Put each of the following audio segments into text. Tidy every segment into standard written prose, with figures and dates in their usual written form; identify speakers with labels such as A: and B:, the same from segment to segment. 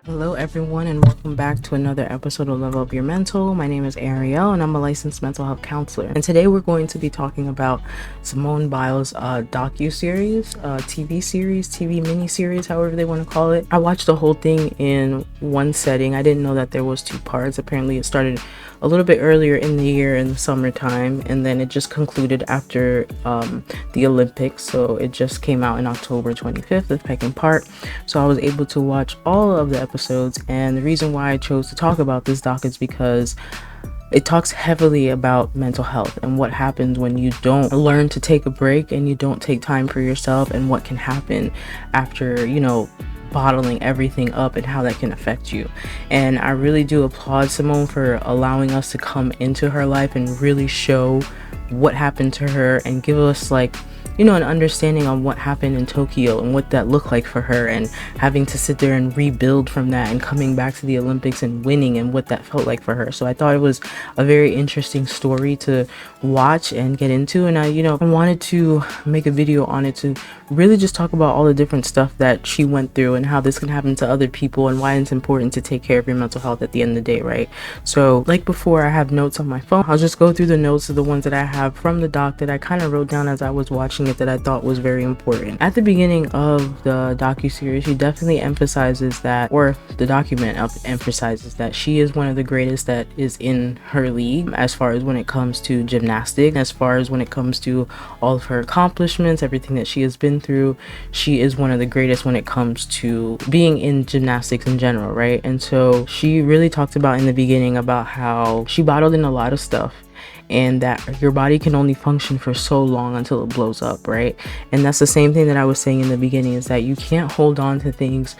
A: Hello, everyone, and welcome back to another episode of Level Up Your Mental. My name is Ariel, and I'm a licensed mental health counselor. And today we're going to be talking about Simone Biles' docu series, TV mini series, however they want to call it. I watched the whole thing in one setting. I didn't know that there was two parts. Apparently, it started a little bit earlier in the year in the summertime, and then it just concluded after the Olympics. So it just came out in October 25th, the second part. So I was able to watch all of the episodes, and the reason why I chose to talk about this doc is because it talks heavily about mental health and what happens when you don't learn to take a break and you don't take time for yourself, and what can happen after, bottling everything up and how that can affect you. And I really do applaud Simone for allowing us to come into her life and really show what happened to her and give us an understanding on what happened in Tokyo and what that looked like for her, and having to sit there and rebuild from that and coming back to the Olympics and winning and what that felt like for her. So I thought it was a very interesting story to watch and get into, and I wanted to make a video on it to really just talk about all the different stuff that she went through and how this can happen to other people and why it's important to take care of your mental health at the end of the day, right? So like before, I have notes on my phone. I'll just go through the notes of the ones that I have from the doc that I kind of wrote down as I was watching it that I thought was very important. At the beginning of the docu-series, she definitely emphasizes that, or the document emphasizes that she is one of the greatest that is in her league, as far as when it comes to gymnastics, as far as when it comes to all of her accomplishments, everything that she has been through. She is one of the greatest when it comes to being in gymnastics in general, right? And so she really talked about in the beginning about how she bottled in a lot of stuff, and that your body can only function for so long until it blows up, right? And that's the same thing that I was saying in the beginning, is that you can't hold on to things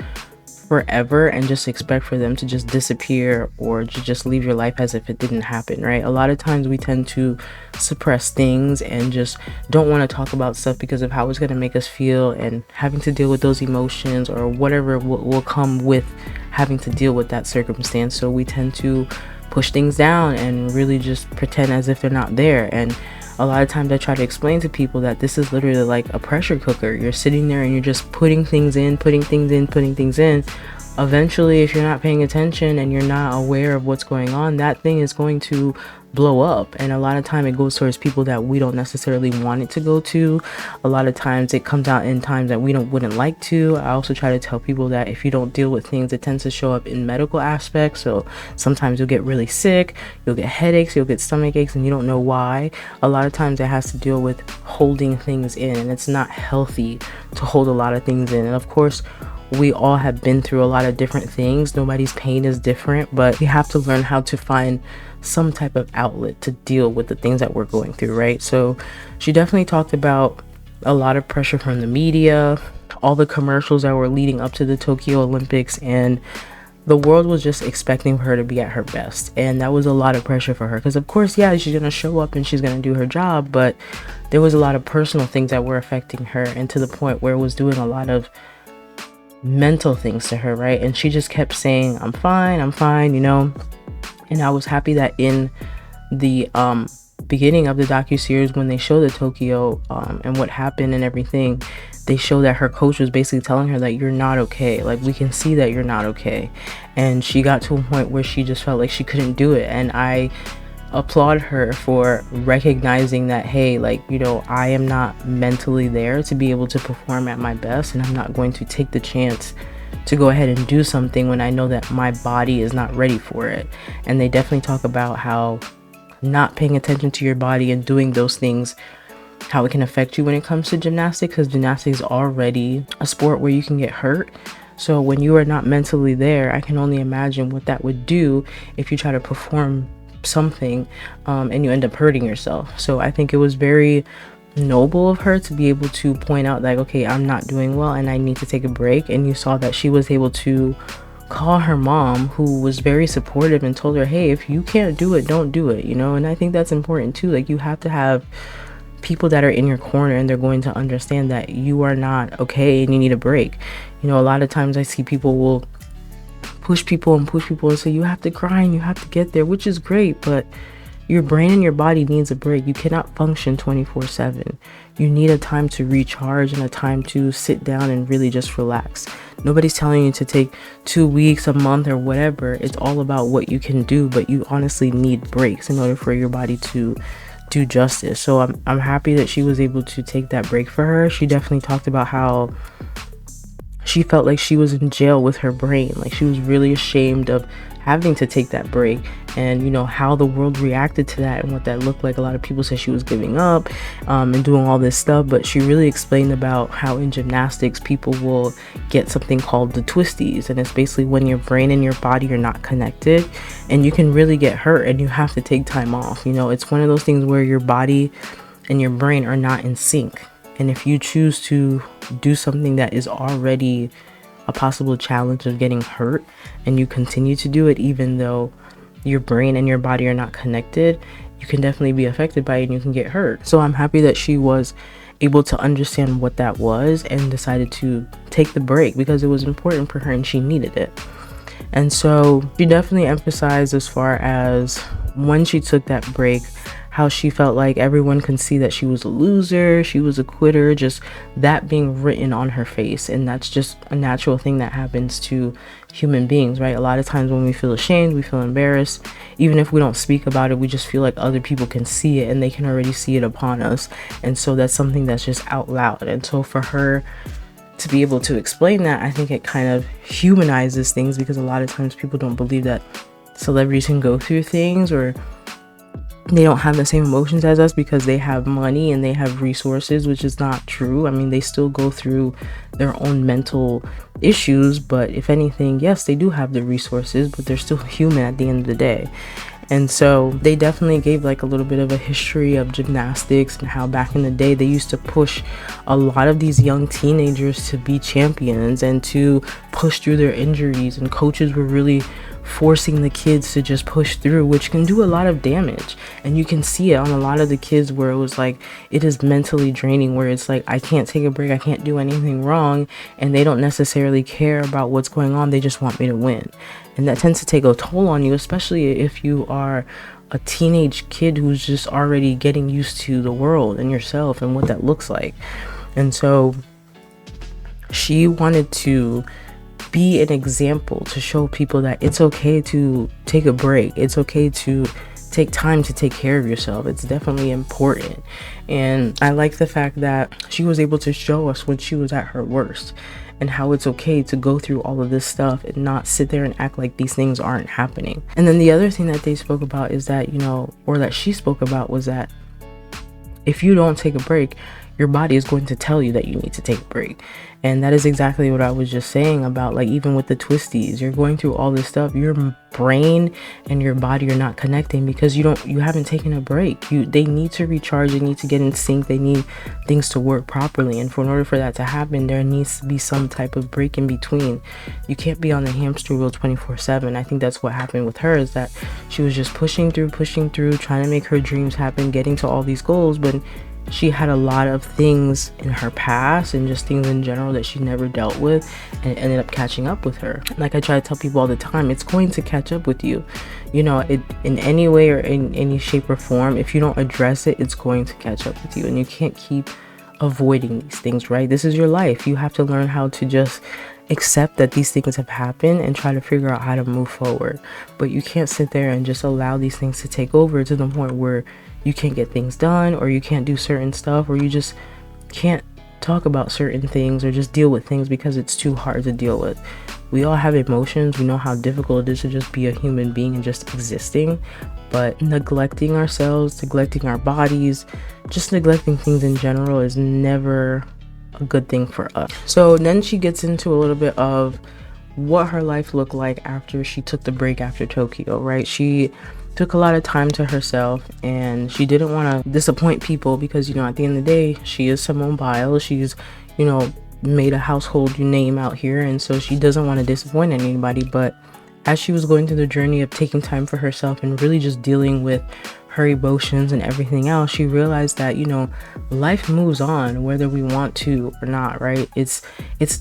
A: forever and just expect for them to just disappear or to just leave your life as if it didn't happen, right? A lot of times we tend to suppress things and just don't want to talk about stuff because of how it's going to make us feel, and having to deal with those emotions or whatever will come with having to deal with that circumstance. So we tend to push things down and really just pretend as if they're not there. And a lot of times I try to explain to people that this is literally like a pressure cooker. You're sitting there and you're just putting things in. Eventually, if you're not paying attention and you're not aware of what's going on, that thing is going to blow up. And a lot of time it goes towards people that we don't necessarily want it to go to. A lot of times it comes out in times that we wouldn't like to. I also try to tell people that if you don't deal with things, it tends to show up in medical aspects. So sometimes you'll get really sick, you'll get headaches, you'll get stomach aches, and you don't know why. A lot of times it has to deal with holding things in, and it's not healthy to hold a lot of things in. And of course, we all have been through a lot of different things. Nobody's pain is different, but we have to learn how to find some type of outlet to deal with the things that we're going through, right? So she definitely talked about a lot of pressure from the media, all the commercials that were leading up to the Tokyo Olympics, and the world was just expecting her to be at her best. And that was a lot of pressure for her, because of course, yeah, she's gonna show up and she's gonna do her job, but there was a lot of personal things that were affecting her, and to the point where it was doing a lot of mental things to her, right? And she just kept saying, I'm fine, and I was happy that in the beginning of the docu-series, when they show the Tokyo and what happened and everything, they show that her coach was basically telling her that you're not okay, like we can see that you're not okay. And she got to a point where she just felt like she couldn't do it, and I applaud her for recognizing that, hey, I am not mentally there to be able to perform at my best, and I'm not going to take the chance to go ahead and do something when I know that my body is not ready for it. And they definitely talk about how not paying attention to your body and doing those things, how it can affect you when it comes to gymnastics, because gymnastics is already a sport where you can get hurt. So when you are not mentally there, I can only imagine what that would do if you try to perform something and you end up hurting yourself. So I think it was very noble of her to be able to point out, like, okay, I'm not doing well and I need to take a break. And you saw that she was able to call her mom, who was very supportive, and told her, hey, if you can't do it, don't do it, and I think that's important too. Like, you have to have people that are in your corner, and they're going to understand that you are not okay and you need a break. A lot of times I see people will push people and say, you have to grind, you have to get there, which is great, but your brain and your body needs a break. You cannot function 24/7. You need a time to recharge and a time to sit down and really just relax. Nobody's telling you to take 2 weeks, a month, or whatever. It's all about what you can do, but you honestly need breaks in order for your body to do justice. So I'm happy that she was able to take that break for her. She definitely talked about how she felt like she was in jail with her brain. Like, she was really ashamed of having to take that break, and how the world reacted to that and what that looked like. A lot of people said she was giving up and doing all this stuff, but she really explained about how in gymnastics people will get something called the twisties, and it's basically when your brain and your body are not connected, and you can really get hurt and you have to take time off. It's one of those things where your body and your brain are not in sync, and if you choose to do something that is already a possible challenge of getting hurt, and you continue to do it even though your brain and your body are not connected, you can definitely be affected by it and you can get hurt. So I'm happy that she was able to understand what that was and decided to take the break because it was important for her and she needed it. And so she definitely emphasized, as far as when she took that break, how she felt like everyone can see that she was a loser, she was a quitter, just that being written on her face. And that's just a natural thing that happens to human beings, right? A lot of times when we feel ashamed, we feel embarrassed, even if we don't speak about it, we just feel like other people can see it and they can already see it upon us. And so that's something that's just out loud. And so for her to be able to explain that, I think it kind of humanizes things, because a lot of times people don't believe that celebrities can go through things, or they don't have the same emotions as us because they have money and they have resources, which is not true. I mean, they still go through their own mental issues, but if anything, yes, they do have the resources, but they're still human at the end of the day. And so they definitely gave like a little bit of a history of gymnastics and how back in the day they used to push a lot of these young teenagers to be champions and to push through their injuries, and coaches were really forcing the kids to just push through, which can do a lot of damage. And you can see it on a lot of the kids where it was like, it is mentally draining, where it's like, I can't take a break, I can't do anything wrong, and they don't necessarily care about what's going on, they just want me to win. And that tends to take a toll on you, especially if you are a teenage kid who's just already getting used to the world and yourself and what that looks like. And so she wanted to be an example to show people that it's okay to take a break. It's okay to take time to take care of yourself. It's definitely important. And I like the fact that she was able to show us when she was at her worst, and how it's okay to go through all of this stuff and not sit there and act like these things aren't happening. And then the other thing that they spoke about is that, or that she spoke about, was that if you don't take a break, your body is going to tell you that you need to take a break. And that is exactly what I was just saying about, like, even with the twisties, you're going through all this stuff, your brain and your body are not connecting because you haven't taken a break. They need to recharge, they need to get in sync, they need things to work properly. And in order for that to happen, there needs to be some type of break in between. You can't be on the hamster wheel 24/7. I think that's what happened with her, is that she was just pushing through, trying to make her dreams happen, getting to all these goals, but she had a lot of things in her past and just things in general that she never dealt with, and it ended up catching up with her. Like I try to tell people all the time, it's going to catch up with you. In any way or in any shape or form, if you don't address it, it's going to catch up with you, and you can't keep avoiding these things, right? This is your life. You have to learn how to just accept that these things have happened and try to figure out how to move forward. But you can't sit there and just allow these things to take over to the point where you can't get things done, or you can't do certain stuff, or you just can't talk about certain things or just deal with things because it's too hard to deal with. We all have emotions. We know how difficult it is to just be a human being and just existing, but neglecting ourselves, neglecting our bodies, just neglecting things in general is never a good thing for us. So then she gets into a little bit of what her life looked like after she took the break after Tokyo, right? She took a lot of time to herself, and she didn't want to disappoint people because, at the end of the day, she is Simone Biles. She's, made a household name out here, and so she doesn't want to disappoint anybody. But as she was going through the journey of taking time for herself and really just dealing with her emotions and everything else, she realized that, life moves on whether we want to or not, right? It's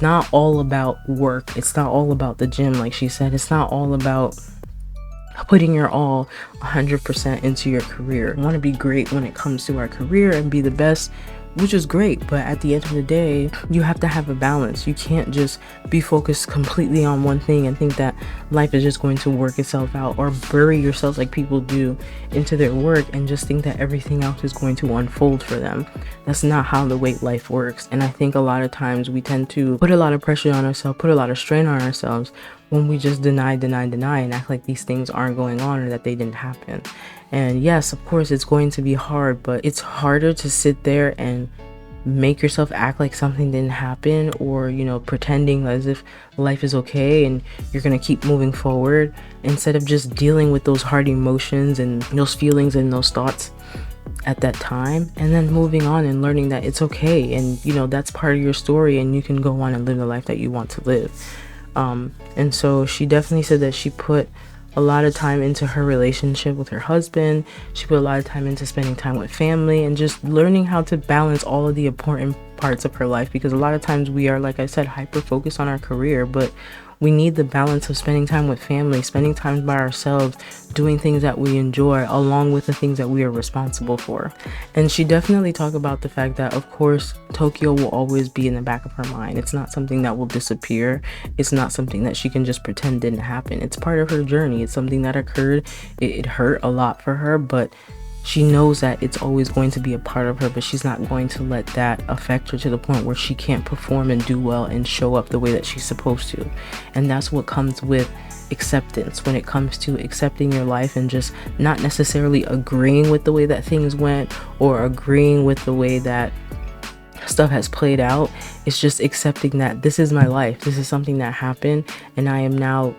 A: not all about work. It's not all about the gym, like she said. It's not all about putting your all 100% into your career. We want to be great when it comes to our career and be the best which is great. But at the end of the day, you have to have a balance. You can't just be focused completely on one thing and think that life is just going to work itself out, or bury yourself like people do into their work and just think that everything else is going to unfold for them. That's not how the way life works. And I think a lot of times we tend to put a lot of pressure on ourselves, put a lot of strain on ourselves when we just deny and act like these things aren't going on or that they didn't happen. And yes, of course, it's going to be hard, but it's harder to sit there and make yourself act like something didn't happen, or pretending as if life is okay and you're gonna keep moving forward, instead of just dealing with those hard emotions and those feelings and those thoughts at that time, and then moving on and learning that it's okay, and that's part of your story, and you can go on and live the life that you want to live. And so she definitely said that she put a lot of time into her relationship with her husband. She put a lot of time into spending time with family and just learning how to balance all of the important parts of her life, because a lot of times we are, like I said, hyper focused on our career, but we need the balance of spending time with family, spending time by ourselves, doing things that we enjoy along with the things that we are responsible for. And she definitely talked about the fact that, of course, Tokyo will always be in the back of her mind. It's not something that will disappear. It's not something that she can just pretend didn't happen. It's part of her journey. It's something that occurred. It hurt a lot for her, but she knows that it's always going to be a part of her, but she's not going to let that affect her to the point where she can't perform and do well and show up the way that she's supposed to. And that's what comes with acceptance, when it comes to accepting your life and just not necessarily agreeing with the way that things went or agreeing with the way that stuff has played out. It's just accepting that this is my life. This is something that happened, and I am now,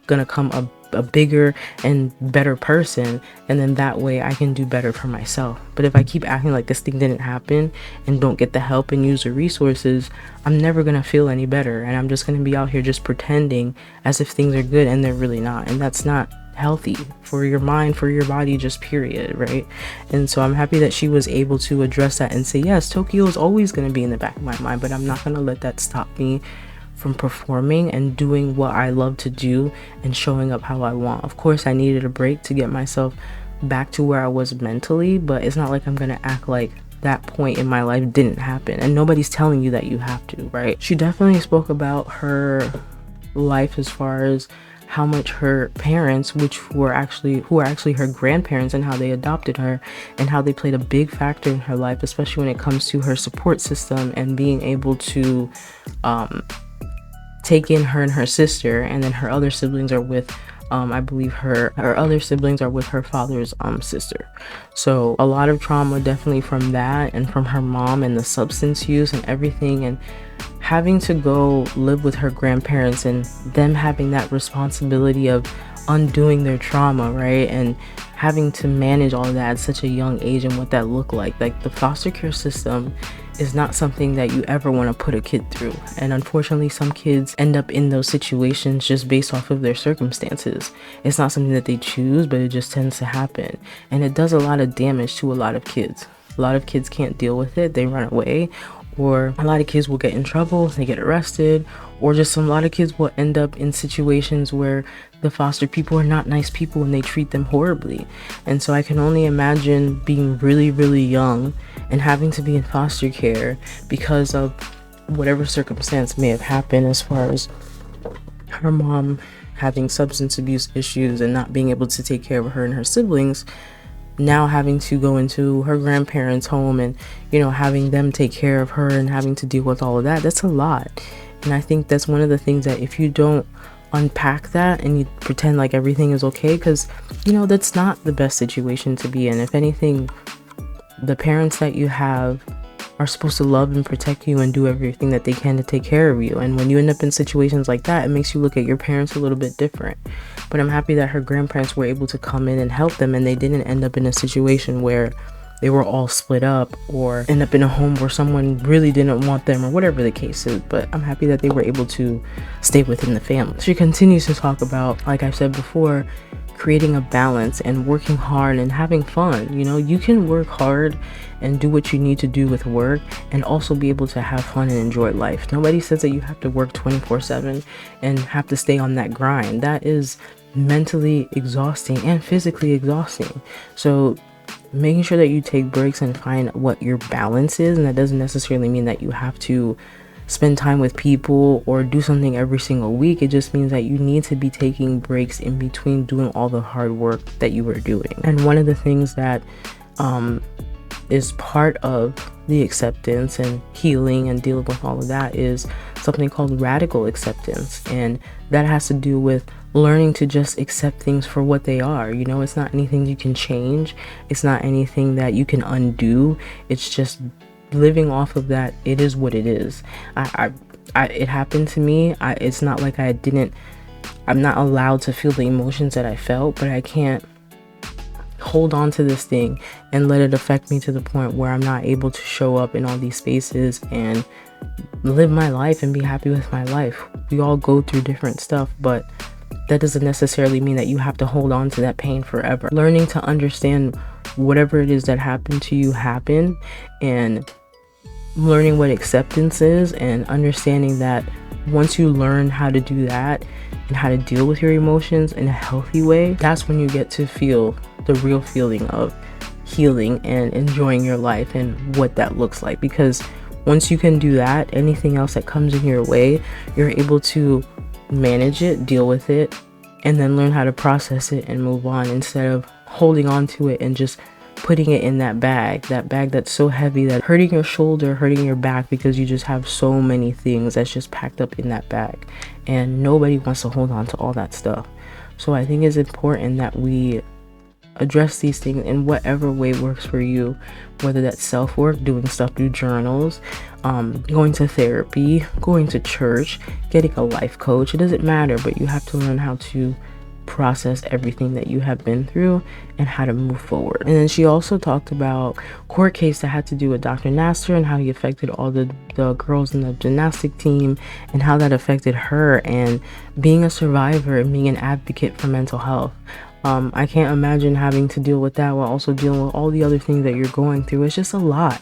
A: gonna come a bigger and better person, and then that way I can do better for myself. But if I keep acting like this thing didn't happen and don't get the help and use the resources, I'm never gonna feel any better, and I'm just gonna be out here just pretending as if things are good and they're really not. And that's not healthy for your mind, for your body, just period, right? And so I'm happy that she was able to address that and say, yes, Tokyo is always going to be in the back of my mind, but I'm not going to let that stop me from performing and doing what I love to do and showing up how I want. Of course, I needed a break to get myself back to where I was mentally, but it's not like I'm going to act like that point in my life didn't happen, and nobody's telling you that you have to, right? She definitely spoke about her life as far as how much her parents, who are actually her grandparents, and how they adopted her and how they played a big factor in her life, especially when it comes to her support system and being able to take in her and her sister, and then her other siblings are with I believe her other siblings are with her father's sister. So a lot of trauma definitely from that, and from her mom and the substance use and everything, and having to go live with her grandparents and them having that responsibility of undoing their trauma, right? And having to manage all of that at such a young age, and what that looked like the foster care system is not something that you ever want to put a kid through. And unfortunately, some kids end up in those situations just based off of their circumstances. It's not something that they choose, but it just tends to happen. And it does a lot of damage to a lot of kids. A lot of kids can't deal with it. They run away, or a lot of kids will get in trouble, they get arrested, or just a lot of kids will end up in situations where the foster people are not nice people and they treat them horribly. And so I can only imagine being really, really young and having to be in foster care because of whatever circumstance may have happened, as far as her mom having substance abuse issues and not being able to take care of her and her siblings. Now having to go into her grandparents' home and, having them take care of her and having to deal with all of that, that's a lot. And I think that's one of the things that if you don't unpack that and you pretend like everything is okay, because, that's not the best situation to be in. If anything, the parents that you have are supposed to love and protect you and do everything that they can to take care of you. And when you end up in situations like that, it makes you look at your parents a little bit different. But I'm happy that her grandparents were able to come in and help them, and they didn't end up in a situation where they were all split up or end up in a home where someone really didn't want them, or whatever the case is. But I'm happy that they were able to stay within the family. She continues to talk about, like I've said before, creating a balance and working hard and having fun. You can work hard and do what you need to do with work and also be able to have fun and enjoy life. Nobody says that you have to work 24/7 and have to stay on that grind. That is mentally exhausting and physically exhausting. So making sure that you take breaks and find what your balance is. And that doesn't necessarily mean that you have to spend time with people or do something every single week. It just means that you need to be taking breaks in between doing all the hard work that you were doing. And one of the things that is part of the acceptance and healing and dealing with all of that is something called radical acceptance. And that has to do with learning to just accept things for what they are. You know, it's not anything you can change. It's not anything that you can undo. It's just living off of that. It is what it is. It happened to me. It's not like I'm not allowed to feel the emotions that I felt, but I can't hold on to this thing and let it affect me to the point where I'm not able to show up in all these spaces and live my life and be happy with my life. We all go through different stuff, but that doesn't necessarily mean that you have to hold on to that pain forever. Learning to understand whatever it is that happened to you happened, and learning what acceptance is, and understanding that once you learn how to do that and how to deal with your emotions in a healthy way, that's when you get to feel the real feeling of healing and enjoying your life and what that looks like. Because once you can do that, anything else that comes in your way, you're able to manage it, deal with it, and then learn how to process it and move on, instead of holding on to it and just putting it in that bag that's so heavy that hurting your shoulder, hurting your back, because you just have so many things that's just packed up in that bag, and nobody wants to hold on to all that stuff. So I think it's important that we address these things in whatever way works for you, whether that's self-work, doing stuff through journals, going to therapy, going to church, getting a life coach. It doesn't matter, but you have to learn how to process everything that you have been through and how to move forward. And then she also talked about court case that had to do with Dr. Nasser and how he affected all the girls in the gymnastic team, and how that affected her, and being a survivor and being an advocate for mental health. I can't imagine having to deal with that while also dealing with all the other things that you're going through. It's just a lot.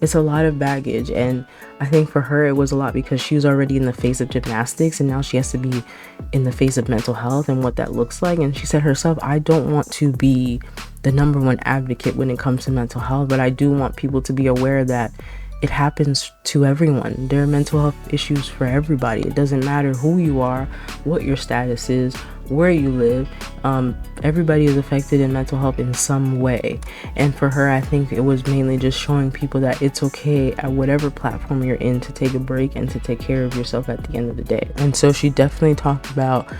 A: It's a lot of baggage. And I think for her, it was a lot because she was already in the face of gymnastics, and now she has to be in the face of mental health and what that looks like. And she said herself, I don't want to be the number one advocate when it comes to mental health, but I do want people to be aware that it happens to everyone. There are mental health issues for everybody. It doesn't matter who you are, what your status is, where you live. Everybody is affected in mental health in some way. And for her, I think it was mainly just showing people that it's okay at whatever platform you're in to take a break and to take care of yourself at the end of the day. And so she definitely talked about,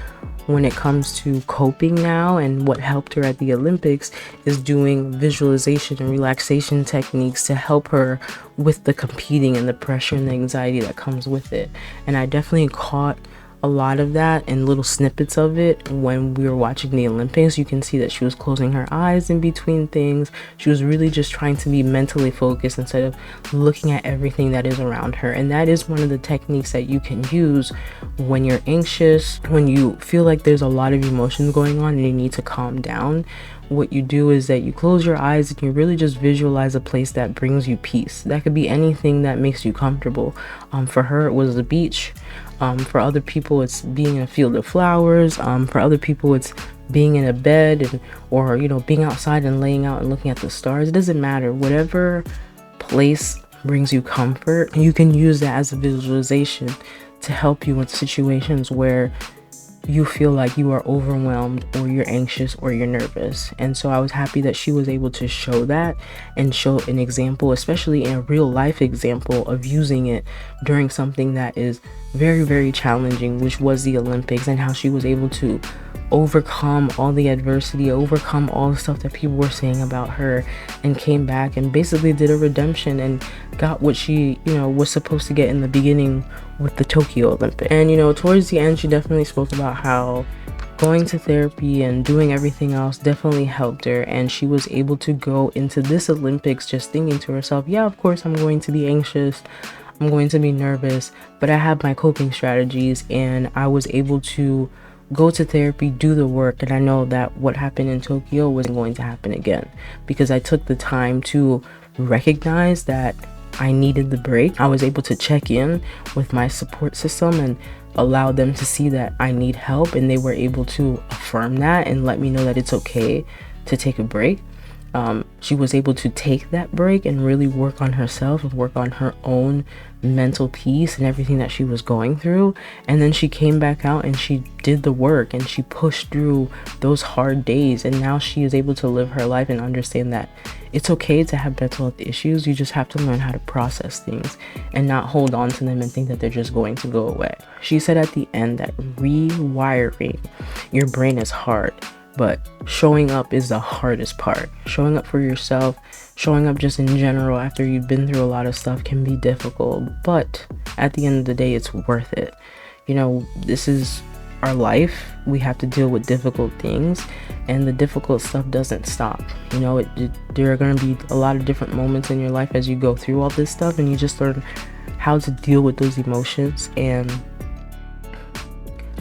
A: when it comes to coping now, and what helped her at the Olympics is doing visualization and relaxation techniques to help her with the competing and the pressure and the anxiety that comes with it. And I definitely caught a lot of that and little snippets of it when we were watching the Olympics. You can see that she was closing her eyes in between things. She was really just trying to be mentally focused instead of looking at everything that is around her. And that is one of the techniques that you can use when you're anxious, when you feel like there's a lot of emotions going on and you need to calm down. What you do is that you close your eyes and you really just visualize a place that brings you peace. That could be anything that makes you comfortable. For her, it was the beach. For other people, it's being in a field of flowers. For other people, it's being in a bed, or being outside and laying out and looking at the stars. It doesn't matter. Whatever place brings you comfort, you can use that as a visualization to help you in situations where you feel like you are overwhelmed, or you're anxious, or you're nervous. And so I was happy that she was able to show that and show an example, especially in a real life example of using it during something that is very, very challenging, which was the Olympics, and how she was able to overcome all the adversity, overcome all the stuff that people were saying about her, and came back and basically did a redemption and got what she was supposed to get in the beginning with the Tokyo Olympics. And towards the end, she definitely spoke about how going to therapy and doing everything else definitely helped her, and she was able to go into this Olympics just thinking to herself, yeah, of course I'm going to be anxious, I'm going to be nervous, but I have my coping strategies. And I was able to go to therapy, do the work, and I know that what happened in Tokyo wasn't going to happen again, because I took the time to recognize that I needed the break. I was able to check in with my support system and allow them to see that I need help, and they were able to affirm that and let me know that it's okay to take a break. she was able to take that break and really work on herself and work on her own mental peace and everything that she was going through. And then she came back out and she did the work and she pushed through those hard days, and now she is able to live her life and understand that it's okay to have mental health issues. You just have to learn how to process things and not hold on to them and think that they're just going to go away. She said at the end that rewiring your brain is hard, but showing up is the hardest part. Showing up for yourself, showing up just in general after you've been through a lot of stuff can be difficult, but at the end of the day, it's worth it. You know, this is our life. We have to deal with difficult things, and the difficult stuff doesn't stop. You know, there are going to be a lot of different moments in your life as you go through all this stuff, and you just learn how to deal with those emotions and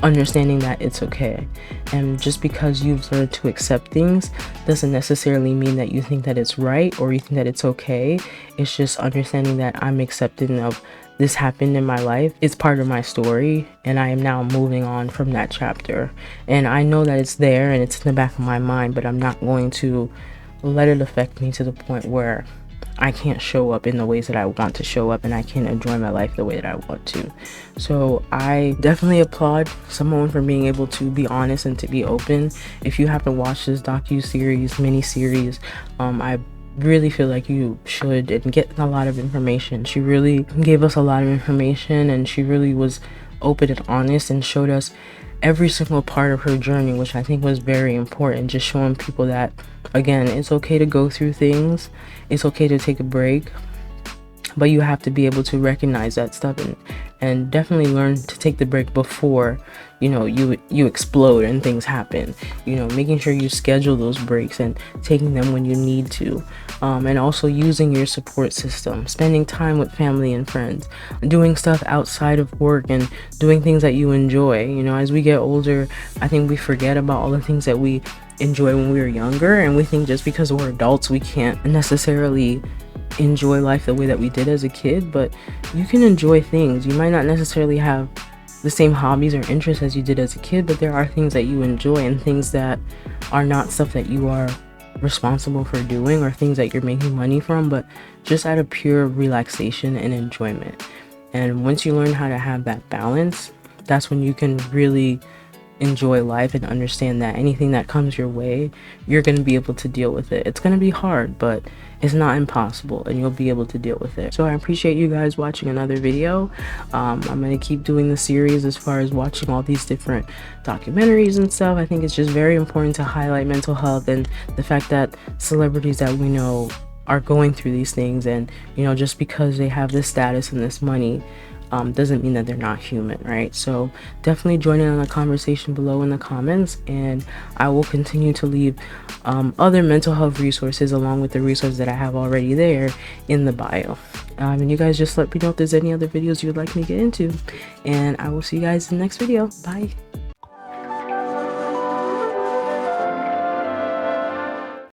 A: understanding that it's okay. And just because you've learned to accept things doesn't necessarily mean that you think that it's right or you think that it's okay. It's just understanding that I'm accepting of this happened in my life. It's part of my story, and I am now moving on from that chapter. And I know that it's there and it's in the back of my mind, but I'm not going to let it affect me to the point where I can't show up in the ways that I want to show up, and I can't enjoy my life the way that I want to. So I definitely applaud Simone for being able to be honest and to be open. If you haven't watched this docu-series, mini-series, I really feel like you should and get a lot of information. She really gave us a lot of information, and she really was open and honest and showed us every single part of her journey, which I think was very important. Just showing people that, again, it's okay to go through things, it's okay to take a break, but you have to be able to recognize that stuff and definitely learn to take the break before, you know, you explode and things happen. You know, making sure you schedule those breaks and taking them when you need to, and also using your support system, spending time with family and friends, doing stuff outside of work and doing things that you enjoy. You know, as we get older, I think we forget about all the things that we enjoy when we were younger, and we think just because we're adults we can't necessarily enjoy life the way that we did as a kid. But you can enjoy things. You might not necessarily have the same hobbies or interests as you did as a kid, but there are things that you enjoy and things that are not stuff that you are responsible for doing or things that you're making money from, but just out of pure relaxation and enjoyment. And once you learn how to have that balance, that's when you can really enjoy life and understand that anything that comes your way, you're going to be able to deal with it. It's going to be hard, but it's not impossible, and you'll be able to deal with it. So I appreciate you guys watching another video. I'm going to keep doing the series as far as watching all these different documentaries and stuff. I think it's just very important to highlight mental health and the fact that celebrities that we know are going through these things, and you know, just because they have this status and this money doesn't mean that they're not human, right? So definitely join in on the conversation below in the comments, and I will continue to leave other mental health resources along with the resources that I have already there in the bio. And you guys just let me know if there's any other videos you would like me to get into, and I will see you guys in the next video. Bye.